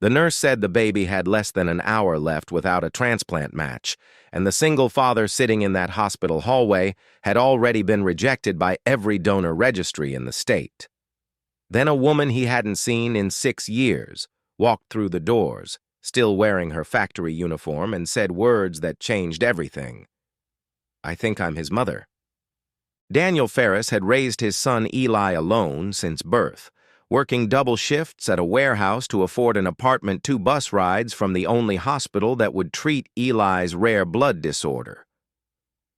The nurse said the baby had less than an hour left without a transplant match, and the single father sitting in that hospital hallway had already been rejected by every donor registry in the state. Then a woman he hadn't seen in 6 years walked through the doors, still wearing her factory uniform, and said words that changed everything. "I think I'm his mother." Daniel Ferris had raised his son Eli alone since birth, working double shifts at a warehouse to afford an apartment 2 bus rides from the only hospital that would treat Eli's rare blood disorder.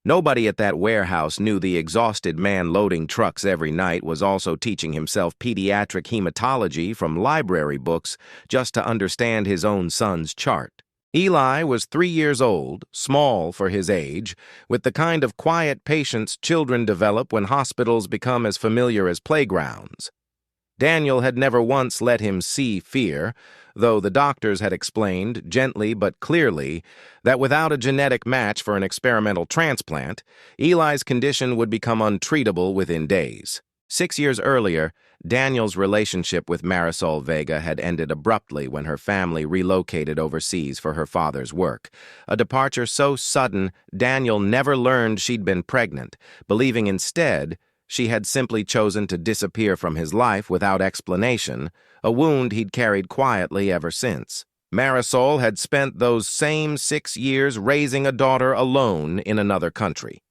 Nobody at that warehouse knew the exhausted man loading trucks every night was also teaching himself pediatric hematology from library books just to understand his own son's chart. Eli was 3 years old, small for his age, with the kind of quiet patience children develop when hospitals become as familiar as playgrounds. Daniel had never once let him see fear, though the doctors had explained, gently but clearly, that without a genetic match for an experimental transplant, Eli's condition would become untreatable within days. 6 years earlier, Daniel's relationship with Marisol Vega had ended abruptly when her family relocated overseas for her father's work. A departure so sudden, Daniel never learned she'd been pregnant, believing instead she had simply chosen to disappear from his life without explanation, a wound he'd carried quietly ever since. Marisol had spent those same 6 years raising a daughter alone in another country,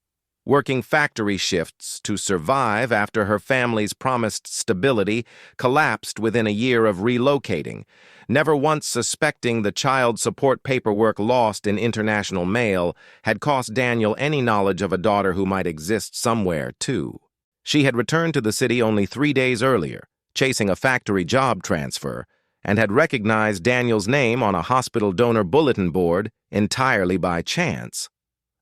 working factory shifts to survive after her family's promised stability collapsed within a year of relocating, never once suspecting the child support paperwork lost in international mail had cost Daniel any knowledge of a daughter who might exist somewhere, too. She had returned to the city only 3 days earlier, chasing a factory job transfer, and had recognized Daniel's name on a hospital donor bulletin board entirely by chance.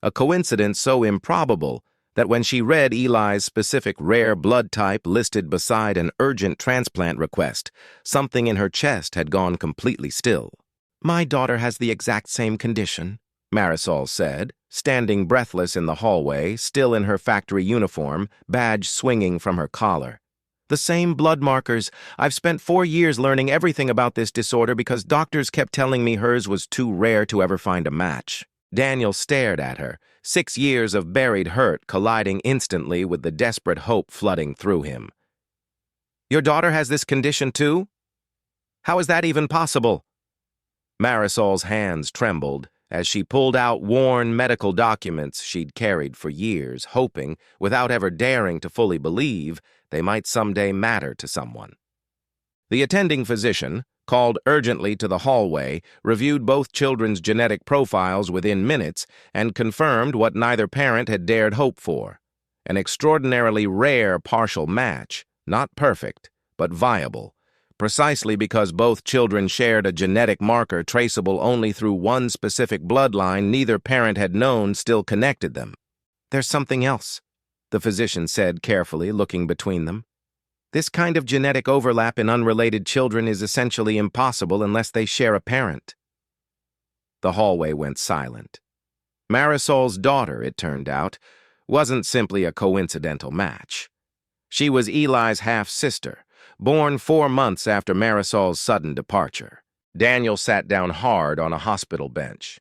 A coincidence so improbable that when she read Eli's specific rare blood type listed beside an urgent transplant request, something in her chest had gone completely still. "My daughter has the exact same condition," Marisol said, standing breathless in the hallway, still in her factory uniform, badge swinging from her collar. "The same blood markers. I've spent 4 years learning everything about this disorder because doctors kept telling me hers was too rare to ever find a match." Daniel stared at her, 6 years of buried hurt colliding instantly with the desperate hope flooding through him. "Your daughter has this condition too? How is that even possible?" Marisol's hands trembled as she pulled out worn medical documents she'd carried for years, hoping, without ever daring to fully believe, they might someday matter to someone. The attending physician, called urgently to the hallway, reviewed both children's genetic profiles within minutes and confirmed what neither parent had dared hope for: an extraordinarily rare partial match, not perfect, but viable, precisely because both children shared a genetic marker traceable only through one specific bloodline neither parent had known still connected them. "There's something else," the physician said carefully, looking between them. "This kind of genetic overlap in unrelated children is essentially impossible unless they share a parent." The hallway went silent. Marisol's daughter, it turned out, wasn't simply a coincidental match. She was Eli's half-sister, born 4 months after Marisol's sudden departure. Daniel sat down hard on a hospital bench,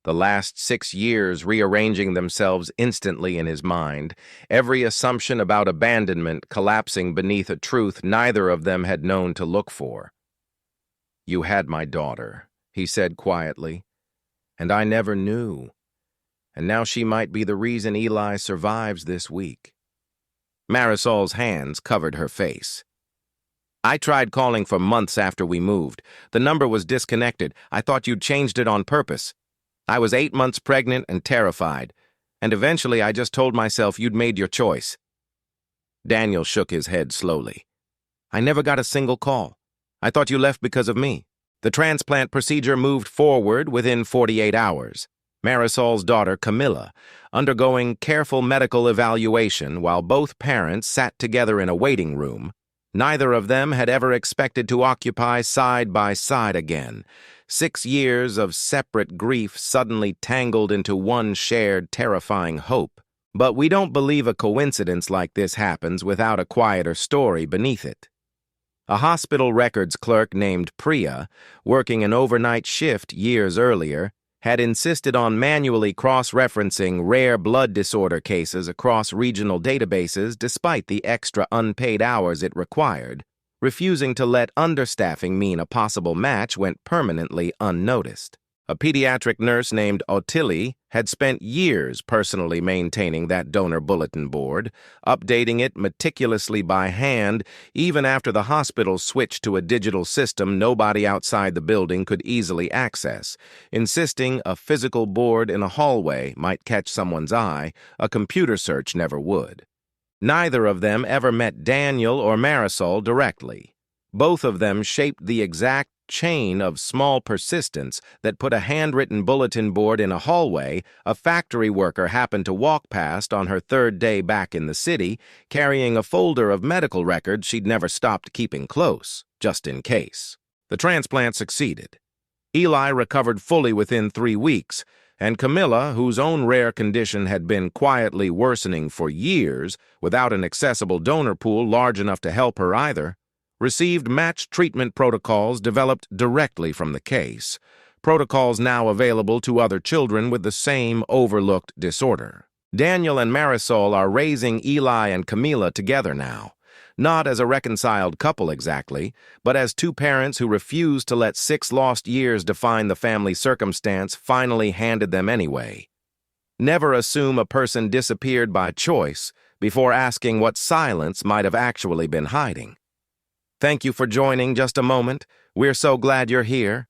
the last 6 years rearranging themselves instantly in his mind, every assumption about abandonment collapsing beneath a truth neither of them had known to look for. "You had my daughter," he said quietly, "and I never knew. And now she might be the reason Eli survives this week." Marisol's hands covered her face. "I tried calling for months after we moved. The number was disconnected. I thought you'd changed it on purpose. I was 8 months pregnant and terrified, and eventually I just told myself you'd made your choice." Daniel shook his head slowly. "I never got a single call. I thought you left because of me." The transplant procedure moved forward within 48 hours. Marisol's daughter, Camilla, undergoing careful medical evaluation while both parents sat together in a waiting room. Neither of them had ever expected to occupy side by side again. 6 years of separate grief suddenly tangled into one shared, terrifying hope. But we don't believe a coincidence like this happens without a quieter story beneath it. A hospital records clerk named Priya, working an overnight shift years earlier, had insisted on manually cross-referencing rare blood disorder cases across regional databases despite the extra unpaid hours it required, refusing to let understaffing mean a possible match went permanently unnoticed. A pediatric nurse named Ottilie had spent years personally maintaining that donor bulletin board, updating it meticulously by hand even after the hospital switched to a digital system nobody outside the building could easily access, insisting a physical board in a hallway might catch someone's eye, a computer search never would. Neither of them ever met Daniel or Marisol directly. Both of them shaped the exact chain of small persistence that put a handwritten bulletin board in a hallway a factory worker happened to walk past on her third day back in the city, carrying a folder of medical records she'd never stopped keeping close, just in case. The transplant succeeded. Eli recovered fully within 3 weeks, and Camilla, whose own rare condition had been quietly worsening for years without an accessible donor pool large enough to help her either, received matched treatment protocols developed directly from the case, protocols now available to other children with the same overlooked disorder. Daniel and Marisol are raising Eli and Camila together now, not as a reconciled couple exactly, but as two parents who refused to let 6 lost years define the family circumstance finally handed them anyway. Never assume a person disappeared by choice before asking what silence might have actually been hiding. Thank you for joining just a moment. We're so glad you're here.